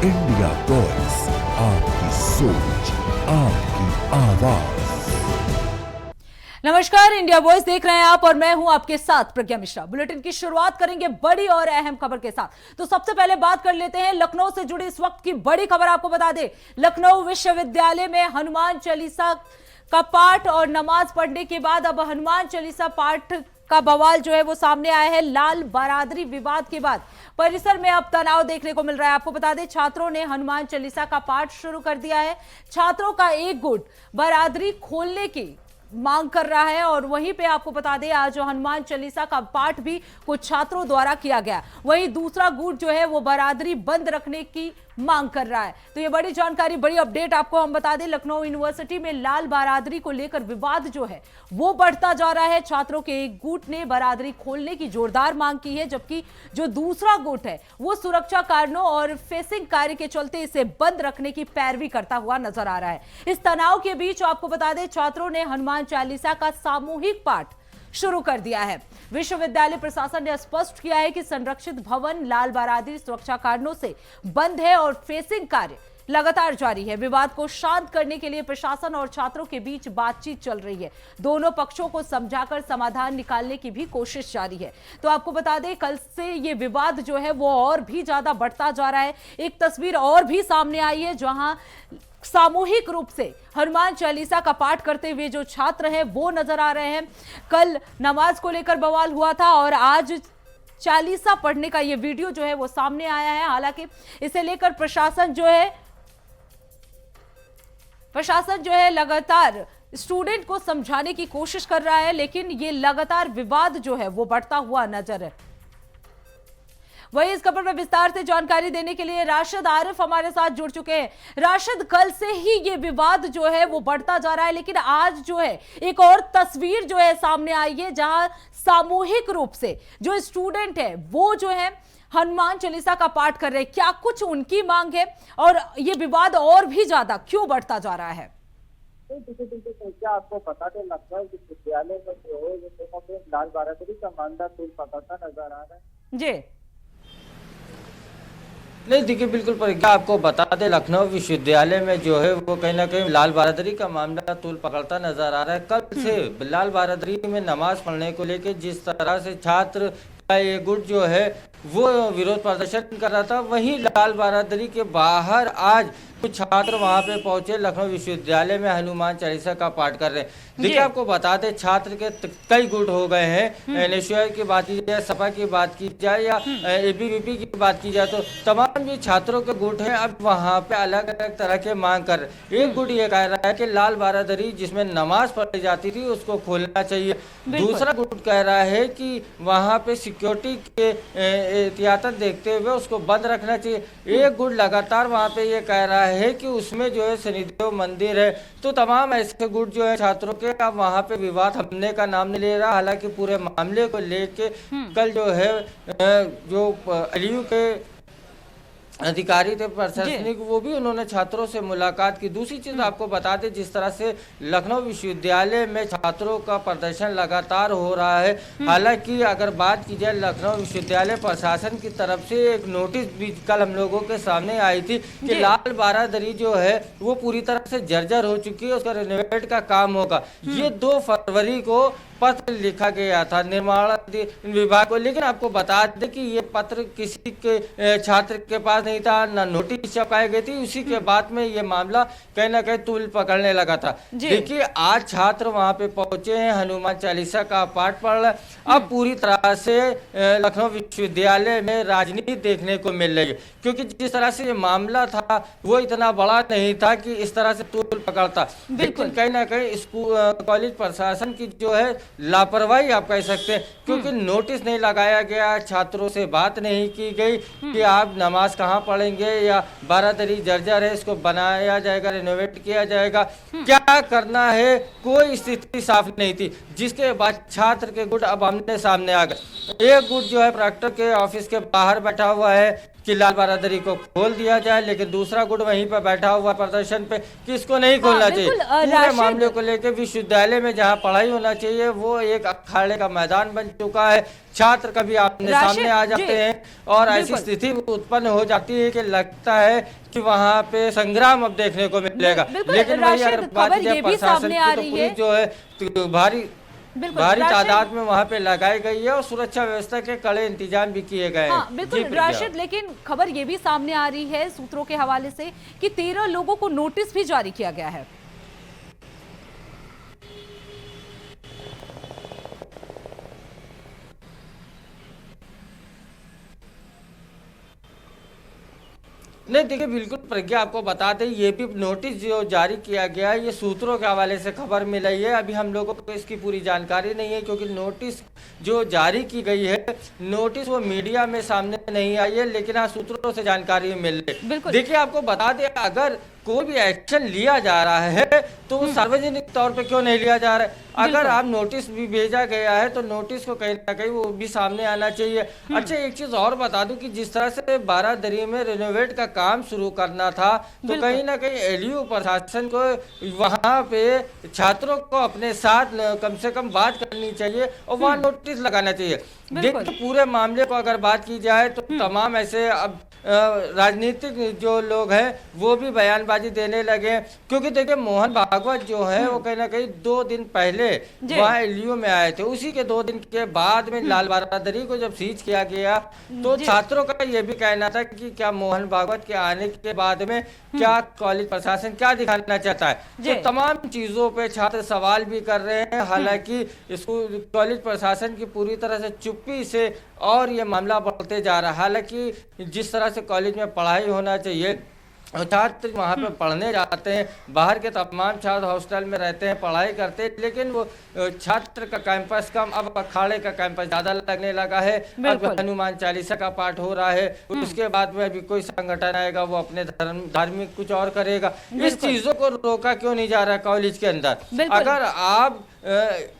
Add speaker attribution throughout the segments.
Speaker 1: India voice, आपकी सोच, आपकी आवाज।
Speaker 2: नमस्कार, इंडिया वॉइस देख रहे हैं आप और मैं हूं आपके साथ प्रज्ञा मिश्रा। बुलेटिन की शुरुआत करेंगे बड़ी और अहम खबर के साथ। तो सबसे पहले बात कर लेते हैं लखनऊ से जुड़ी इस वक्त की बड़ी खबर। आपको बता दें, लखनऊ विश्वविद्यालय में हनुमान चालीसा का पाठ और नमाज पढ़ने के बाद अब हनुमान चालीसा पाठ का बवाल जो है वो सामने आया है। लाल बारादरी विवाद के बाद परिसर में अब तनाव देखने को मिल रहा है। आपको बता दें, छात्रों ने हनुमान चालीसा का पाठ शुरू कर दिया है। छात्रों का एक गुट बारादरी खोलने की मांग कर रहा है और वहीं पे आपको बता दें, आज हनुमान चालीसा का पाठ भी कुछ छात्रों द्वारा किया गया। वहीं दूसरा गुट जो है वो बारादरी बंद रखने की मांग कर रहा है। तो ये बड़ी जानकारी, बड़ी अपडेट आपको हम बता दें, लखनऊ यूनिवर्सिटी में लाल बारादरी को लेकर विवाद जो है वो बढ़ता जा रहा है। छात्रों के एक गुट ने बारादरी खोलने की जोरदार मांग की है, जबकि जो दूसरा गुट है वो सुरक्षा कारणों और फेसिंग कार्य के चलते इसे बंद रखने की पैरवी करता हुआ नजर आ रहा है। इस तनाव के बीच आपको बता दें, छात्रों ने हनुमान चालीसा का सामूहिक पाठ शुरू कर दिया है। विश्वविद्यालय प्रशासन ने स्पष्ट किया है कि संरक्षित भवन लाल बारादरी सुरक्षा कारणों से बंद है और फेसिंग कार्य लगातार जारी है। विवाद को शांत करने के लिए प्रशासन और छात्रों के बीच बातचीत चल रही है। दोनों पक्षों को समझाकर समाधान निकालने की भी कोशिश जारी है। तो आपको बता दें, कल से ये विवाद जो है वो और भी ज्यादा बढ़ता जा रहा है। एक तस्वीर और भी सामने आई है, जहां सामूहिक रूप से हनुमान चालीसा का पाठ करते हुए जो छात्र हैं वो नजर आ रहे हैं। कल नमाज को लेकर बवाल हुआ था और आज चालीसा पढ़ने का ये वीडियो जो है वो सामने आया है। हालांकि इसे लेकर प्रशासन जो है लगातार स्टूडेंट को समझाने की कोशिश कर रहा है, लेकिन ये लगातार विवाद जो है वो बढ़ता हुआ नजर है। वही इस खबर पर विस्तार से जानकारी देने के लिए राशिद आरिफ हमारे साथ जुड़ चुके हैं। राशिद, कल से ही ये विवाद जो है वो बढ़ता जा रहा है, लेकिन आज जो है एक और तस्वीर जो है सामने आई है, जहां सामूहिक रूप से जो स्टूडेंट है वो जो है हनुमान चालीसा का पाठ कर रहे हैं। क्या कुछ उनकी मांग है और ये विवाद और भी ज्यादा क्यों बढ़ता जा रहा है?
Speaker 3: क्या आपको पता है, लखनऊ विश्वविद्यालय में जो है ये लाल बारादरी का मामला तूल पकड़ता नजर आ रहा है
Speaker 2: जी।
Speaker 4: नहीं देखिए, बिल्कुल प्रज्ञा आपको बता दें, लखनऊ विश्वविद्यालय में जो है वो कहीं ना कहीं लाल बारादरी का मामला तूल पकड़ता नजर आ रहा है। कल से लाल बारादरी में नमाज पढ़ने को लेकर जिस तरह से छात्र का ये गुट जो है वो विरोध प्रदर्शन कर रहा था, वहीं लाल बारादरी के बाहर आज कुछ छात्र वहां पे पहुंचे, लखनऊ विश्वविद्यालय में हनुमान चालीसा का पाठ कर रहे हैं। देखिए, आपको बता दें, छात्र के कई गुट हो गए हैं। एनएसयूआई की बात की जाए, सपा की बात की जाए या एबीवीपी की बात की जाए, तो तमाम ये छात्रों के गुट हैं। अब वहां पे अलग अलग तरह के मांग कर रहे। एक गुट ये कह रहा है कि लाल बारादरी जिसमें नमाज पढ़ी जाती थी उसको खोलना चाहिए। दूसरा गुट कह रहा है कि वहां पे सिक्योरिटी के एहतियातन देखते हुए उसको बंद रखना चाहिए। एक गुट लगातार वहां पे ये कह रहा है कि उसमें जो है शनिदेव मंदिर है। तो तमाम ऐसे गुट जो है छात्रों के, अब वहां पे विवाद थमने का नाम नहीं ले रहा। हालांकि पूरे मामले को लेके कल जो है जो एलयू के अधिकारी थे प्रशासनिक, वो भी उन्होंने छात्रों से मुलाकात की। दूसरी चीज आपको बता दें, जिस तरह से लखनऊ विश्वविद्यालय में छात्रों का प्रदर्शन लगातार हो रहा है। हालांकि अगर बात की जाए लखनऊ विश्वविद्यालय प्रशासन की तरफ से एक नोटिस भी कल हम लोगों के सामने आई थी कि लाल बारादरी जो है वो पूरी तरह से जर्जर हो चुकी है, उसका रिनोवेट का काम होगा। ये 2 फरवरी को पत्र लिखा गया था निर्माण विभाग को, लेकिन आपको बता दें कि ये पत्र किसी के छात्र के पास नहीं था, ना नोटिस छपाई गई थी। उसी के बाद में ये मामला कहीं ना कहीं तूल पकड़ने लगा था। देखिए, आज छात्र वहां पे पहुंचे हैं, हनुमान चालीसा का पाठ पढ़ रहे। अब पूरी तरह से लखनऊ विश्वविद्यालय में राजनीति देखने को मिल रही है, क्योंकि जिस तरह से ये मामला था वो इतना बड़ा नहीं था कि इस तरह से तूल पकड़ता। लेकिन कहीं ना कहीं स्कूल कॉलेज प्रशासन की जो है लापरवाही आप कह सकते हैं, क्योंकि नोटिस नहीं लगाया गया, छात्रों से बात नहीं की गई कि आप नमाज कहाँ पढ़ेंगे या बारादरी जर्जर है, इसको बनाया जाएगा, रिनोवेट किया जाएगा, क्या करना है, कोई स्थिति साफ नहीं थी। जिसके बाद छात्र के गुट अब आमने सामने आ गए। एक गुट जो है प्रोक्टर के ऑफिस के बाहर बैठा हुआ है, कि लाल बारादरी को खोल दिया जाए, लेकिन दूसरा गुट वहीं पर बैठा हुआ प्रदर्शन पे कि इसको नहीं खोलना चाहिए। पूरे मामले को लेकर विश्वविद्यालय में जहां पढ़ाई होना चाहिए वो एक अखाड़े का मैदान बन चुका है। छात्र कभी आमने सामने आ जाते हैं और ऐसी स्थिति उत्पन्न हो जाती है कि लगता है कि वहां पे संग्राम अब देखने को मिलेगा। लेकिन वही अगर बात प्रशासन की तो पुलिस जो है तो भारी तादाद में वहां पे लगाई गई है और सुरक्षा व्यवस्था के कड़े इंतजाम भी किए गए हैं।
Speaker 2: बिल्कुल राशिद, लेकिन खबर ये भी सामने आ रही है सूत्रों के हवाले से कि 13 लोगों को नोटिस भी जारी किया गया है।
Speaker 4: नहीं देखिए, बिल्कुल प्रज्ञा, आपको बता दें ये भी नोटिस जो जारी किया गया है ये सूत्रों के हवाले से खबर मिल रही है। अभी हम लोगों को इसकी पूरी जानकारी नहीं है क्योंकि नोटिस जो जारी की गई है नोटिस वो मीडिया में सामने नहीं आई है, लेकिन हाँ सूत्रों से जानकारी मिल रही है। देखिए आपको बता दें अगर कोई भी एक्शन लिया जा रहा है तो वो सार्वजनिक तौर पे क्यों नहीं लिया जा रहा है। अगर आप नोटिस भी भेजा गया है तो नोटिस को कहीं ना कहीं वो भी सामने आना चाहिए। अच्छा एक चीज और बता दूं कि जिस तरह से बारादरी में रिनोवेट का काम शुरू करना था तो कहीं ना कहीं एलयू प्रशासन को वहां पे छात्रों को अपने साथ कम से कम बात करनी चाहिए और वहां नोटिस लगाना चाहिए। देखिए पूरे मामले को अगर बात की जाए तो तमाम ऐसे अब राजनीतिक जो लोग हैं वो भी बयानबाजी देने लगे क्योंकि देखिए मोहन भागवत जो है वो कहीं ना कहीं 2 दिन पहले वहाँ एलयू में आए थे। उसी के 2 दिन के बाद में लाल बारादरी को जब सीज किया गया तो छात्रों का ये भी कहना था कि क्या मोहन भागवत के आने के बाद में क्या कॉलेज प्रशासन क्या दिखाना चाहता है। तो तमाम चीजों पे छात्र सवाल भी कर रहे हैं। हालांकि स्कूल कॉलेज प्रशासन की पूरी तरह से चुप्पी से और ये मामला बढ़ते जा रहा है। हालांकि जिस तरह से कॉलेज में पढ़ाई होना चाहिए छात्र वहाँ पे पढ़ने जाते हैं, बाहर के तमाम छात्र हॉस्टल में रहते हैं पढ़ाई करते हैं, लेकिन वो छात्र का कैंपस कम अब अखाड़े का कैंपस ज्यादा लगने लगा है। अब हनुमान चालीसा का पाठ हो रहा है, उसके बाद में अभी कोई संगठन आएगा वो अपने धार्मिक कुछ और करेगा। इस चीजों को रोका क्यों नहीं जा रहा कॉलेज के अंदर। अगर आप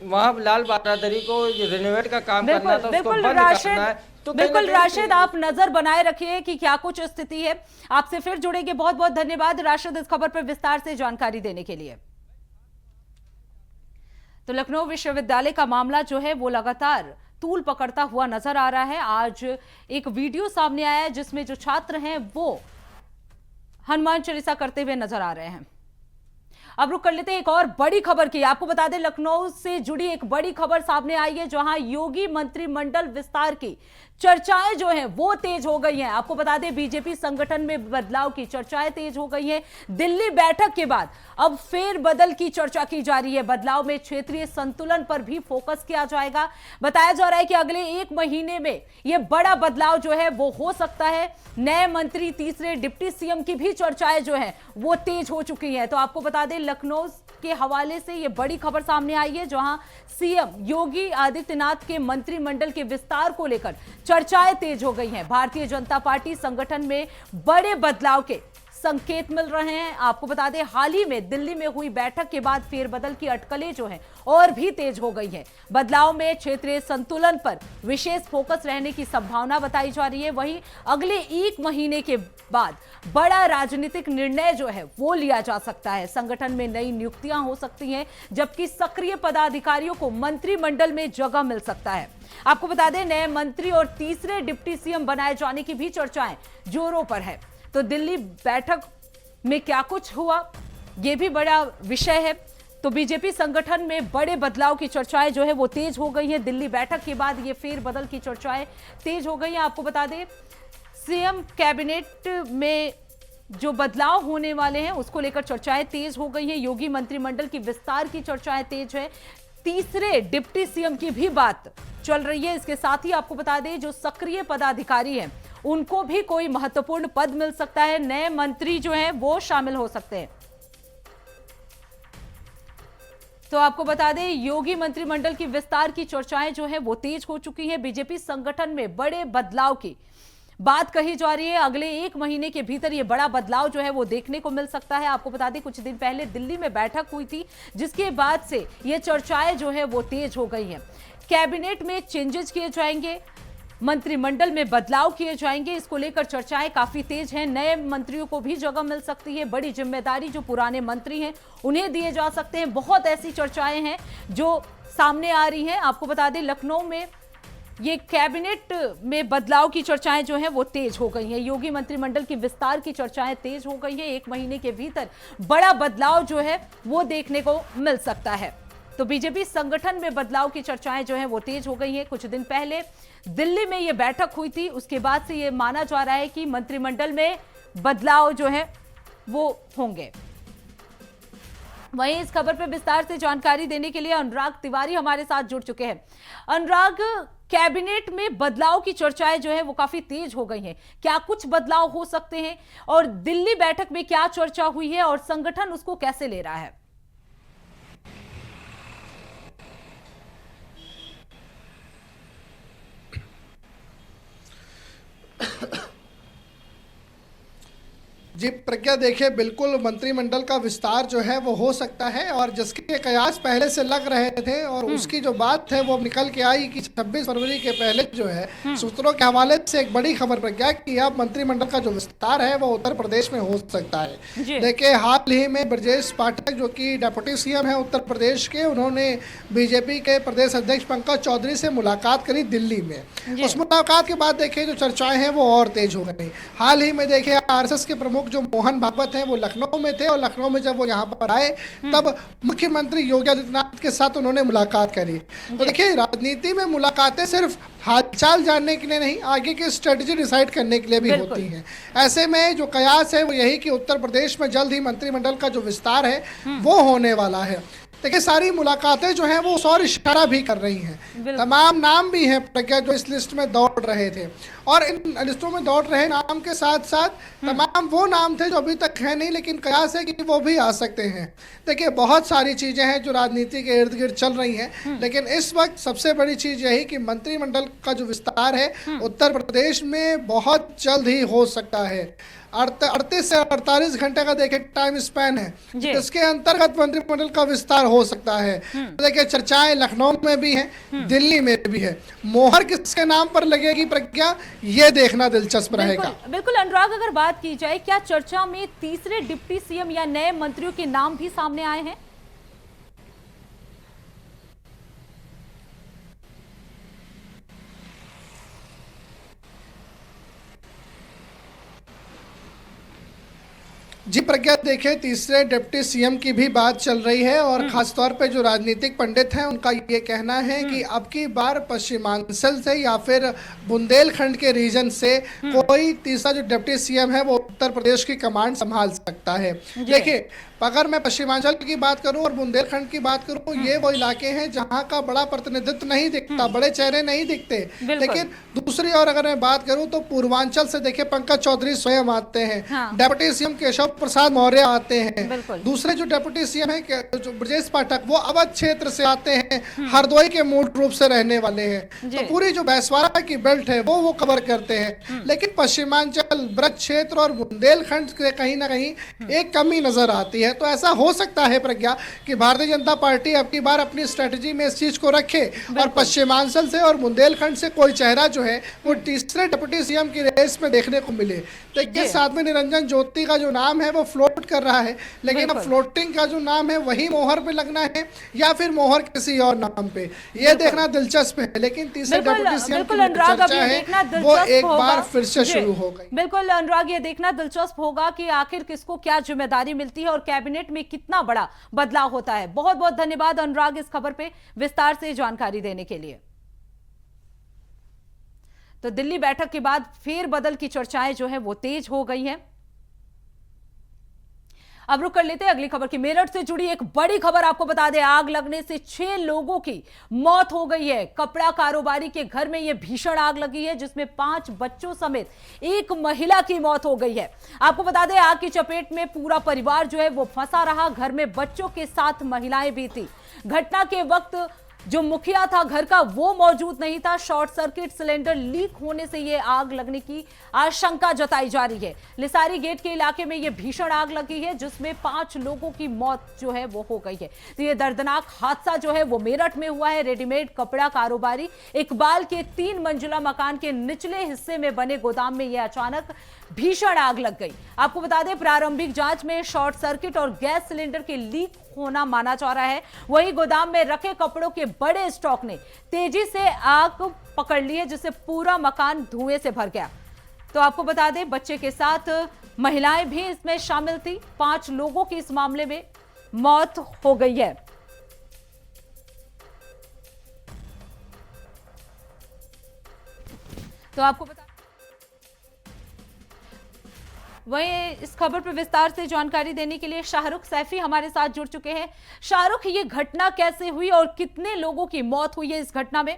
Speaker 4: वहाँ लाल बारादरी को रिनोवेट का काम करना था उसको बंद करना है तो
Speaker 2: बिल्कुल राशिद आप नजर बनाए रखिए कि क्या कुछ स्थिति है। आपसे फिर जुड़ेंगे। बहुत बहुत धन्यवाद राशिद इस खबर पर विस्तार से जानकारी देने के लिए। तो लखनऊ विश्वविद्यालय का मामला जो है वो लगातार तूल पकड़ता हुआ नजर आ रहा है। आज एक वीडियो सामने आया है जिसमें जो छात्र हैं वो हनुमान चालीसा करते हुए नजर आ रहे हैं। अब रुक कर लेते हैं एक और बड़ी खबर की। आपको बता दें लखनऊ से जुड़ी एक बड़ी खबर सामने आई है जहां योगी मंत्रिमंडल विस्तार की चर्चाएं जो हैं वो तेज हो गई हैं। आपको बता दें बीजेपी संगठन में बदलाव की चर्चाएं तेज हो गई हैं। दिल्ली बैठक के बाद अब फेरबदल की चर्चा की जा रही है। बदलाव में क्षेत्रीय संतुलन पर भी फोकस किया जाएगा। बताया जा रहा है कि अगले 1 महीने में यह बड़ा बदलाव जो है वो हो सकता है। नए मंत्री तीसरे डिप्टी सीएम की भी चर्चाएं जो है वो तेज हो चुकी हैं। तो आपको बता दें लखनऊ के हवाले से यह बड़ी खबर सामने आई है जहां सीएम योगी आदित्यनाथ के मंत्रिमंडल के विस्तार को लेकर चर्चाएं तेज हो गई हैं। भारतीय जनता पार्टी संगठन में बड़े बदलाव के संकेत मिल रहे हैं। आपको बता दें हाल ही में दिल्ली में हुई बैठक के बाद फेरबदल की अटकलें जो हैं और भी तेज हो गई हैं। बदलाव में क्षेत्रीय संतुलन पर विशेष फोकस रहने की संभावना बताई जा रही है। वहीं अगले 1 महीने के बाद बड़ा राजनीतिक निर्णय जो है वो लिया जा सकता है। संगठन में नई नियुक्तियां हो सकती हैं जबकि सक्रिय पदाधिकारियों को मंत्रिमंडल में जगह मिल सकता है। आपको बता दें नए मंत्री और तीसरे डिप्टी सीएम बनाए जाने की भी चर्चाएं जोरों पर है। तो दिल्ली बैठक में क्या कुछ हुआ यह भी बड़ा विषय है। तो बीजेपी संगठन में बड़े बदलाव की चर्चाएं जो है वो तेज हो गई हैं। दिल्ली बैठक के बाद ये फेरबदल की चर्चाएं तेज हो गई हैं। आपको बता दें सीएम कैबिनेट में जो बदलाव होने वाले हैं उसको लेकर चर्चाएं तेज हो गई हैं। योगी मंत्रिमंडल की विस्तार की चर्चाएं तेज है। तीसरे डिप्टी सीएम की भी बात चल रही है। इसके साथ ही आपको बता दें जो सक्रिय पदाधिकारी हैं उनको भी कोई महत्वपूर्ण पद मिल सकता है। नए मंत्री जो हैं वो शामिल हो सकते हैं। तो आपको बता दें योगी मंत्रिमंडल की विस्तार की चर्चाएं जो है वो तेज हो चुकी हैं। बीजेपी संगठन में बड़े बदलाव की बात कही जा रही है। अगले 1 महीने के भीतर ये बड़ा बदलाव जो है वो देखने को मिल सकता है। आपको बता दें कुछ दिन पहले दिल्ली में बैठक हुई थी जिसके बाद से ये चर्चाएं जो है वो तेज हो गई हैं। कैबिनेट में चेंजेस किए जाएंगे। मंत्रिमंडल में बदलाव किए जाएंगे। इसको लेकर चर्चाएं काफी तेज हैं। नए मंत्रियों को भी जगह मिल सकती है, बड़ी जिम्मेदारी जो पुराने मंत्री हैं उन्हें दिए जा सकते हैं। बहुत ऐसी चर्चाएं हैं जो सामने आ रही हैं। आपको बता दें, लखनऊ में ये कैबिनेट में बदलाव की चर्चाएं जो हैं वो तेज हो गई हैं। योगी मंत्रिमंडल की विस्तार की चर्चाएं तेज हो गई हैं। 1 महीने के भीतर बड़ा बदलाव जो है वो देखने को मिल सकता है। तो बीजेपी संगठन में बदलाव की चर्चाएं जो हैं वो तेज हो गई हैं। कुछ दिन पहले दिल्ली में ये बैठक हुई थी, उसके बाद से ये माना जा रहा है कि मंत्रिमंडल में बदलाव जो है वो होंगे। वहीं इस खबर पर विस्तार से जानकारी देने के लिए अनुराग तिवारी हमारे साथ जुड़ चुके हैं। अनुराग, कैबिनेट में बदलाव की चर्चाएं जो है वो काफी तेज हो गई हैं। क्या कुछ बदलाव हो सकते हैं और दिल्ली बैठक में क्या चर्चा हुई है और संगठन उसको कैसे ले रहा है?
Speaker 5: जी प्रज्ञा, देखिए बिल्कुल मंत्रिमंडल का विस्तार जो है वो हो सकता है और जिसके कयास पहले से लग रहे थे और उसकी जो बात है वो निकल के आई कि 26 फरवरी के पहले जो है सूत्रों के हवाले से एक बड़ी खबर प्रज्ञा कि अब मंत्रिमंडल का जो विस्तार है वो उत्तर प्रदेश में हो सकता है। देखिए हाल ही में ब्रजेश पाठक जो कि डेप्यूटी सीएम है उत्तर प्रदेश के, उन्होंने बीजेपी के प्रदेश अध्यक्ष पंकज चौधरी से मुलाकात करी दिल्ली में। उस मुलाकात के बाद देखिए जो चर्चाएं हैं वो और तेज हो गई। हाल ही में देखिए आरएसएस के प्रमुख जो मोहन भागवत हैं वो लखनऊ में थे और लखनऊ में जब वो यहाँ पर आए तब मुख्यमंत्री योगी आदित्यनाथ के साथ उन्होंने मुलाकात करी। तो देखिए राजनीति में मुलाकातें सिर्फ हालचाल जानने के लिए नहीं, आगे की स्ट्रेटजी डिसाइड करने के लिए भी होती हैं। ऐसे में जो कयास है वो यही कि उत्तर प्रदेश में जल्द ही मंत्रिमंडल का जो विस्तार है वो होने वाला है। देखिए सारी मुलाकातें जो हैं वो उस और इशारा भी कर रही हैं। तमाम नाम भी हैं प्रज्ञा जो इस लिस्ट में दौड़ रहे थे और इन लिस्टों में दौड़ रहे नाम के साथ साथ तमाम वो नाम थे जो अभी तक है नहीं, लेकिन कयास है कि वो भी आ सकते हैं। देखिए बहुत सारी चीज़ें हैं जो राजनीति के इर्द गिर्द चल रही हैं, लेकिन इस वक्त सबसे बड़ी चीज़ यही कि मंत्रिमंडल का जो विस्तार है उत्तर प्रदेश में बहुत जल्द ही हो सकता है। 38 से 48 घंटे का देखिए टाइम स्पैन है, इसके अंतर्गत मंत्रिमंडल का विस्तार हो सकता है। देखिए चर्चाएं लखनऊ में भी हैं, दिल्ली में भी है। मोहर किसके नाम पर लगेगी प्रज्ञा, ये देखना दिलचस्प रहेगा।
Speaker 2: बिल्कुल अनुराग, अगर बात की जाए क्या चर्चा में तीसरे डिप्टी सीएम या नए मंत्रियों के नाम भी सामने आए हैं?
Speaker 5: जी प्रज्ञा, देखिए तीसरे डिप्टी सीएम की भी बात चल रही है और खासतौर पे जो राजनीतिक पंडित हैं उनका ये कहना है कि अब की बार पश्चिमांचल से या फिर बुंदेलखंड के रीजन से कोई तीसरा जो डिप्टी सीएम है वो उत्तर प्रदेश की कमांड संभाल सकता है। देखिए अगर मैं पश्चिमांचल की बात करूं और बुंदेलखंड की बात करूं, ये वो इलाके हैं जहां का बड़ा प्रतिनिधित्व नहीं दिखता, बड़े चेहरे नहीं दिखते। लेकिन दूसरी ओर अगर मैं बात करूं तो पूर्वांचल से देखिए पंकज चौधरी स्वयं आते हैं, डेप्यूटी सीएम केशव प्रसाद मौर्य आते हैं, दूसरे जो डेप्यूटी सीएम है जो ब्रजेश पाठक वो अवध क्षेत्र से आते हैं, हरदोई के मूल रूप से रहने वाले हैं। तो पूरी जो बैसवाड़ा की बेल्ट है वो कवर करते हैं। लेकिन पश्चिमांचल, ब्रज क्षेत्र और बुंदेलखंड के कहीं ना कहीं एक कमी नजर आती है। तो ऐसा हो सकता है प्रज्ञा कि भारतीय जनता पार्टी अब की बार अपनी स्ट्रेटजी में इस चीज को रखे और पश्चिमांचल से और बुंदेलखंड से कोई चेहरा जो है वो तीसरे डिप्टी सीएम की रेस में देखने को मिले। देखिए साध्वी निरंजन ज्योति का जो नाम है वो फ्लोट कर रहा है, लेकिन अब फ्लोटिंग का जो नाम है वही मोहर पे लगना है या फिर मोहर किसी और नाम पे, ये देखना दिलचस्प है। लेकिन तीसरे डिप्टी सीएम की चर्चा है वो एक बार फिर से शुरू हो गई।
Speaker 2: बिल्कुल अनुराग, ये देखना दिलचस्प होगा कि आखिर किसको क्या जिम्मेदारी मिलती है और कैबिनेट में कितना बड़ा बदलाव होता है। बहुत बहुत धन्यवाद अनुराग इस खबर पे विस्तार से जानकारी देने के लिए। तो दिल्ली बैठक के बाद फेरबदल की चर्चाएं जो है वो तेज हो गई हैं। अब रुक कर लेते हैं अगली खबर की। मेरठ से जुड़ी एक बड़ी खबर आपको बता दें, आग लगने से 6 लोगों की मौत हो गई है। कपड़ा कारोबारी के घर में यह भीषण आग लगी है जिसमें 5 बच्चों समेत एक महिला की मौत हो गई है। आपको बता दें आग की चपेट में पूरा परिवार जो है वो फंसा रहा, घर में बच्चों के साथ महिलाएं भी थी। घटना के वक्त जो मुखिया था घर का वो मौजूद नहीं था। शॉर्ट सर्किट सिलेंडर लीक होने से ये आग लगने की आशंका जताई जा रही है। लिसारी गेट के इलाके में ये भीषण आग लगी है जिसमें 5 लोगों की मौत जो है वो हो गई है। तो ये दर्दनाक हादसा जो है वो मेरठ में हुआ है। रेडीमेड कपड़ा कारोबारी इकबाल के 3 मंजिला मकान के निचले हिस्से में बने गोदाम में यह अचानक भीषण आग लग गई। आपको बता दें प्रारंभिक जांच में शॉर्ट सर्किट और गैस सिलेंडर के लीक होना माना जा रहा है। वहीं गोदाम में रखे कपड़ों के बड़े स्टॉक ने तेजी से आग पकड़ ली है जिससे पूरा मकान धुएं से भर गया। तो आपको बता दें बच्चे के साथ महिलाएं भी इसमें शामिल थी। 5 लोगों की इस मामले में मौत हो गई है। तो आपको बता वहीं इस खबर पर विस्तार से जानकारी देने के लिए शाहरुख सैफी हमारे साथ जुड़ चुके हैं। शाहरुख, ये घटना कैसे हुई और कितने लोगों की मौत हुई है इस घटना में?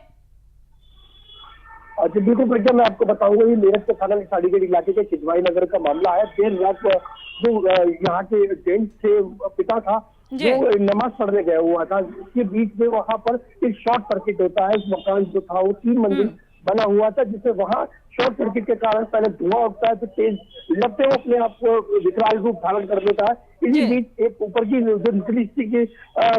Speaker 6: जी बिल्कुल प्रज्ञा, मैं आपको बताऊंगा ये मेरठ के थाना लिसारी गेट इलाके के चिजवाई नगर का मामला है। देर रात जो यहाँ के जेंट्स थे पिता था वो नमाज पढ़ने गया हुआ था। इसके बीच में वहां पर एक शॉर्ट सर्किट होता है। इस मकान जो था वो 3 मंजिल बना हुआ था जिससे वहां शॉर्ट सर्किट के कारण पहले धुआं उठता है तो तेज लगते हुए अपने आप को विकराल रूप धारण कर लेता है। इसी बीच एक ऊपर की जो निचली की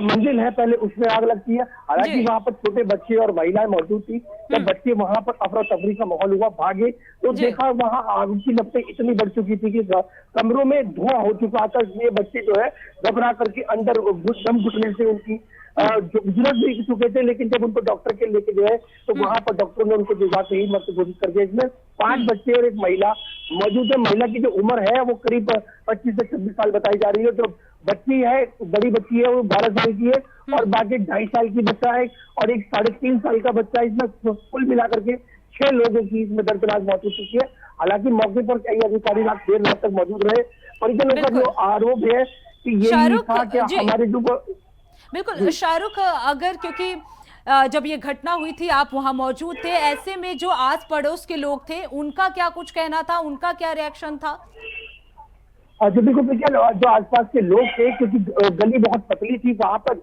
Speaker 6: मंजिल है पहले उसमें आग लगती है। हालांकि वहां पर छोटे बच्चे और महिलाएं मौजूद थी। जब बच्चे वहां पर अफरा तफरी का माहौल हुआ, भागे तो देखा वहां आग की लपटें इतनी बढ़ चुकी थी कि कमरों में धुआं हो चुका था। इसलिए बच्चे जो है घबरा करके अंदर दम घुटने से उनकी जुलस भी चुके थे। लेकिन जब उनको डॉक्टर के लेके गए तो वहां पर डॉक्टर ने उनको जुगाते ही मरने की कोशिश कर दिया। इसमें 5 बच्चे और एक महिला मौजूद है। महिला की जो उम्र है वो करीब 25 से 26 साल बताई जा रही है। जो बच्ची है, बड़ी बच्ची है, वो 12 साल की है और बाकी 2.5 साल की बच्चा है और एक 3.5 साल का बच्चा है। इसमें कुल मिलाकर के 6 लोगों की इसमें दर्दनाक मौत हो चुकी है। हालांकि मौके पर कई अधिकारी देर रात तक मौजूद रहे। परिजनों का जो आरोप है कि ये था कि हमारे जो
Speaker 2: बिल्कुल शाहरुख, अगर क्योंकि जब ये घटना हुई थी आप वहां मौजूद थे, ऐसे में जो आस पड़ोस के लोग थे उनका क्या कुछ कहना था, उनका क्या रिएक्शन था?
Speaker 6: जो बिल्कुल जो आसपास के लोग थे, क्योंकि गली बहुत पतली थी, वहां पर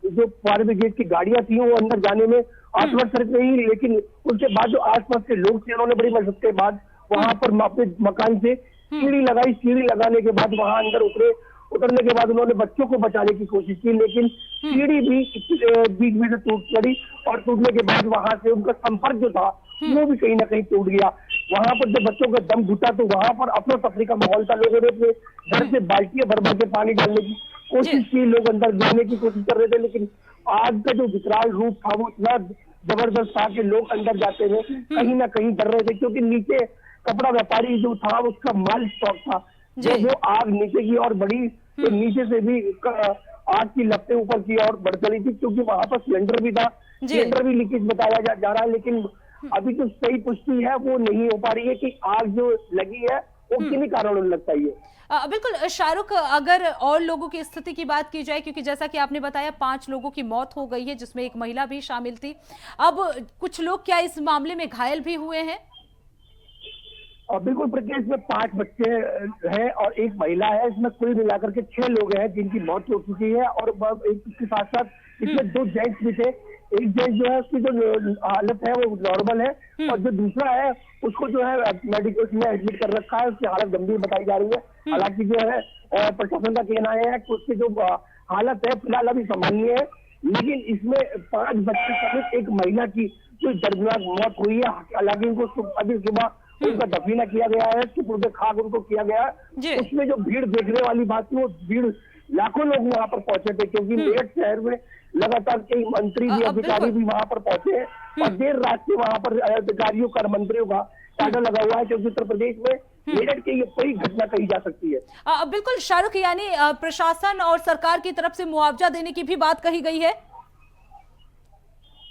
Speaker 6: जो फायर ब्रिगेड की गाड़ियां थी वो अंदर जाने में असमर्थ रही। लेकिन उसके बाद जो आसपास के लोग थे उन्होंने बड़ी मशक्कत के बाद वहां पर अपने मकान से सीढ़ी लगाई। सीढ़ी लगाने के बाद वहां अंदर उतरने के बाद उन्होंने बच्चों को बचाने की कोशिश की, लेकिन सीढ़ी भी बीच में से टूट पड़ी और टूटने के बाद वहां से उनका संपर्क जो था वो भी कहीं ना कहीं टूट गया। वहां पर जब बच्चों का दम घुटा तो वहां पर अफरा तफरी का माहौल था। लोगों ने अपने घर से बाल्टियां भर भर के पानी डालने की कोशिश की, लोग अंदर जाने की कोशिश कर रहे थे, लेकिन आग का जो विकराल रूप था वो इतना जबरदस्त था कि लोग अंदर जाते हुए कहीं ना कहीं डर रहे थे, क्योंकि नीचे कपड़ा व्यापारी जो था उसका माल स्टॉक था। जब वो आग नीचे की और बढ़ी तो नीचे से भी आग की लपटें ऊपर की और बढ़ चली थी, क्योंकि वहां पर सिलेंडर भी था। सिलेंडर भी लीकेज बताया जा रहा है, लेकिन अभी जो सही पुष्टि है वो नहीं हो पा रही है कि आग जो लगी है वो किन्हीं कारणों से लगता है।
Speaker 2: बिल्कुल शाहरुख, अगर और लोगों की स्थिति की बात की जाए, क्योंकि जैसा कि आपने बताया 5 लोगों की मौत हो गई है जिसमें एक महिला भी शामिल थी, अब कुछ लोग क्या इस मामले में घायल भी हुए हैं?
Speaker 6: बिल्कुल प्रज्ञा, इसमें 5 बच्चे हैं और एक महिला है। इसमें कुल मिलाकर के 6 लोग हैं जिनकी मौत हो चुकी है और इसके साथ साथ इसमें 2 जेंट्स भी थे। एक जेंट्स जो है उसकी जो हालत है वो नॉर्मल है और जो दूसरा है उसको जो है मेडिकल में एडमिट कर रखा है, उसकी हालत गंभीर बताई जा रही है। हालांकि जो है प्रशासन का कहना है कि उसकी जो हालत है फिलहाल अभी सामान्य है, लेकिन इसमें 5 बच्चे समेत एक महिला की जो दर्दनाक मौत हुई है। हालांकि उनको अभी सुबह उनका दफीना किया गया है, सुपुर्द खाक उनको किया गया है। उसमें जो भीड़ देखने वाली बात थी वो भीड़ लाखों लोग वहां पर पहुंचे थे, क्योंकि मेरठ शहर में लगातार कई मंत्री भी अधिकारी भी वहां पर पहुंचे हैं और देर रात से वहां पर अधिकारियों का मंत्रियों का तांडव लगा हुआ है, क्योंकि उत्तर प्रदेश में मेरठ की ये कोई घटना कही जा सकती है।
Speaker 2: बिल्कुल शाहरुख, यानी प्रशासन और सरकार की तरफ से मुआवजा देने की भी बात कही गई है?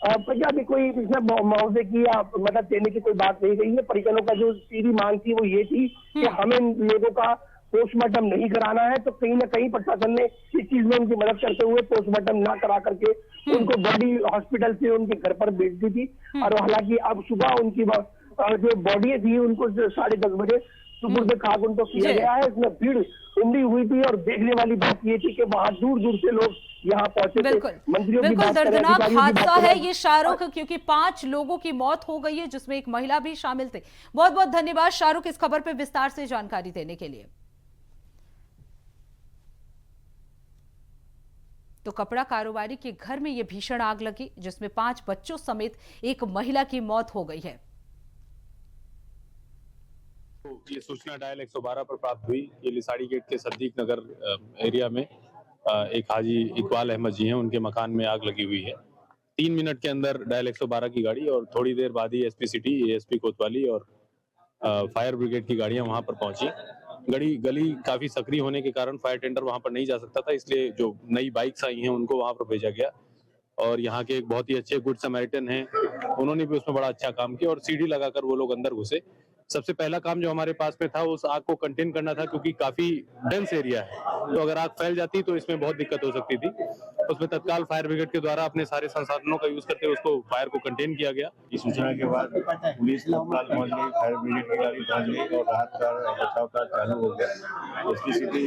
Speaker 6: पंजाब में कोई मुआवजे की या मदद देने की कोई बात नहीं गई है। परिजनों का जो सीधी मांग थी वो ये थी कि हमें लोगों का पोस्टमार्टम नहीं कराना है, तो कहीं ना कहीं प्रशासन ने इस चीज में उनकी मदद करते हुए पोस्टमार्टम ना करा करके उनको बॉडी हॉस्पिटल से उनके घर पर भेज दी थी। और हालांकि अब सुबह उनकी जो बॉडी थी उनको 10:30 बजे सुपुर्द खाक उनको किया गया है। इसमें भीड़ उमड़ी हुई थी और देखने वाली बात ये थी कि वहां दूर दूर से लोग यहाँ पहुंचे थे।
Speaker 2: बिल्कुल
Speaker 6: मंत्रियों की
Speaker 2: बिल्कुल
Speaker 6: बात करें,
Speaker 2: दर्दनाक
Speaker 6: अधिकारियों की
Speaker 2: हादसा
Speaker 6: बात
Speaker 2: है
Speaker 6: करें।
Speaker 2: ये शाहरुख, क्योंकि 5 लोगों की मौत हो गई है जिसमें एक महिला भी शामिल थे। बहुत बहुत धन्यवाद शाहरुख इस खबर पे विस्तार से जानकारी देने के लिए। तो कपड़ा कारोबारी के घर में यह भीषण आग लगी जिसमें 5 बच्चों समेत एक महिला की मौत हो गई है।
Speaker 7: ये सूचना डायल 112 पर प्राप्त हुई। ये लिसाड़ी गेट के सद्दीक नगर एरिया में एक हाजी इकबाल अहमद जी हैं, उनके मकान में आग लगी हुई है। 3 मिनट के अंदर डायल 112 की गाड़ी और थोड़ी देर बाद ही एसपी सिटी, एएसपी कोतवाली और फायर ब्रिगेड की गाड़ियां वहां पर पहुंची। गली काफी सक्रिय होने के कारण फायर टेंडर वहां पर नहीं जा सकता था, इसलिए जो नई बाइक्स आई हैं उनको वहां पर भेजा गया। और यहाँ के एक बहुत ही अच्छे गुड समैरिटन हैं, उन्होंने भी उसमें बड़ा अच्छा काम किया और सीढ़ी लगाकर वो लोग अंदर घुसे। सबसे पहला काम जो हमारे पास में था उस आग को कंटेन करना था, क्योंकि काफी डेंस एरिया है, तो अगर आग फैल जाती तो इसमें बहुत दिक्कत हो सकती थी। उसमें तत्काल फायर ब्रिगेड के द्वारा अपने सारे संसाधनों का यूज करते हुए उसको फायर को कंटेन किया गया।
Speaker 8: इस सूचना के बाद पुलिस तत्काल पहुंच गई, फायर ब्रिगेड की गाड़ी पहुंच गई और राहत का बचाव का चालू हो गया। एसपी सिटी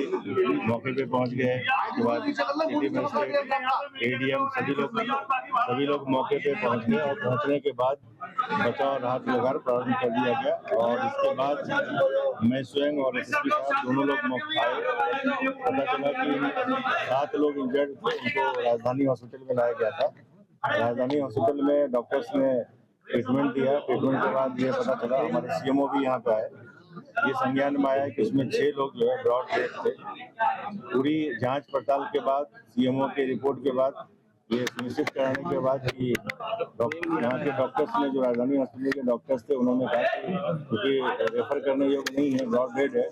Speaker 8: मौके पे पहुंच गए। उसके बाद सिटी मजिस्ट्रेट, एडीएम सभी लोग मौके पे पहुंच गए और पहुंचने के बाद बचाव और राहत लगातार प्रारंभ कर दिया गया। और इसके बाद मैं स्वयं और एसएसपी साहब दोनों लोग मौके आए। पता चला कि 7 लोग इंजर्ड थे, उनको राजधानी हॉस्पिटल में लाया गया था। राजधानी हॉस्पिटल में डॉक्टर्स ने ट्रीटमेंट दिया। ट्रीटमेंट के बाद ये पता चला, हमारे सीएमओ भी यहाँ पे आए, ये संज्ञान में आया कि उसमें 6 लोग जो है ब्रॉड डेथ थे। पूरी जांच पड़ताल के बाद, सीएमओ की रिपोर्ट के बाद, ये सुनिश्चित कराने के बाद कि यहाँ के डॉक्टर्स ने, जो राजधानी हॉस्पिटल के डॉक्टर्स थे, उन्होंने कहा कि क्योंकि रेफर करने योग्य नहीं है, ब्रॉड डेड है।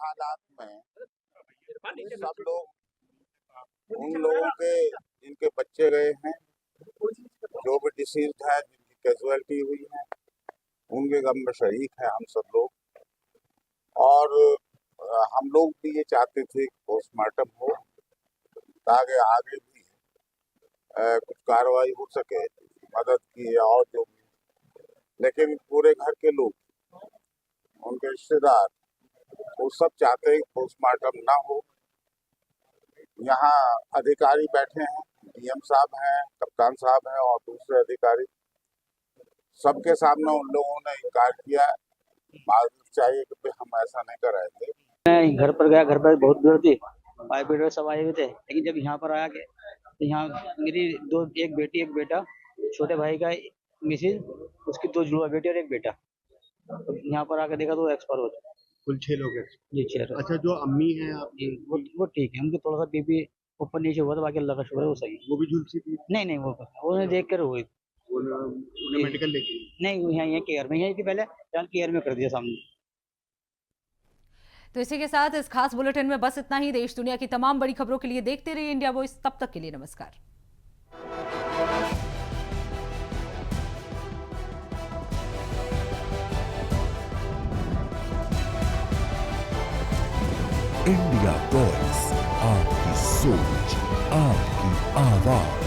Speaker 9: हालात में सब लोग, उन लोगों के जिनके बच्चे गए हैं, जो भी डिसीज है, जिनकी कैजुअलिटी हुई है, उनके गम में शरीक है हम सब लोग। और हम लोग भी ये चाहते थे कि पोस्टमार्टम हो ताकि आगे भी कुछ कार्रवाई हो सके, मदद की और जो भी। लेकिन पूरे घर के लोग, उनके रिश्तेदार, वो सब चाहते हैं पोस्टमार्टम ना हो। यहाँ अधिकारी बैठे हैं, डीएम साहब हैं, कप्तान साहब हैं और दूसरे अधिकारी, सबके सामने उन लोगों ने इनकार किया। माजूर चाहिए कि हम ऐसा नहीं कराएंगे।
Speaker 10: मैं घर पर गया, घर पर बहुत भीड़ थी, फायर ब्रिगेड सब आए हुए थे। लेकिन जब यहाँ पर आया तो यहाँ मेरी एक बेटी एक बेटा, छोटे भाई का मिसेज, उसकी 2 जुड़वा बेटी और एक बेटा। तो यहाँ पर आकर देखा तो एक्सपायर हो चुका।
Speaker 8: कुल 6 लोग हैं
Speaker 10: जी 6।
Speaker 8: अच्छा, जो अम्मी हैं आपकी,
Speaker 10: वो ठीक है, उनको थोड़ा सा बीपी ऊपर नीचे हुआ था, बाकी अल्लाह का शुक्र है वो सही है।
Speaker 8: वो भी झुलसी थी?
Speaker 10: नहीं वो उन्हें देख कर हुई,
Speaker 8: उन्हें मेडिकल लेके
Speaker 10: नहीं यहाँ केयर में, यहाँ की पहले केयर में कर दिया सामने।
Speaker 2: तो इसी के साथ इस खास बुलेटिन में बस इतना ही। देश दुनिया की तमाम बड़ी खबरों के लिए देखते रहिए इंडिया वॉइस। तब तक के लिए नमस्कार।
Speaker 1: इंडिया वॉइस, आपकी सोच, आपकी आवाज।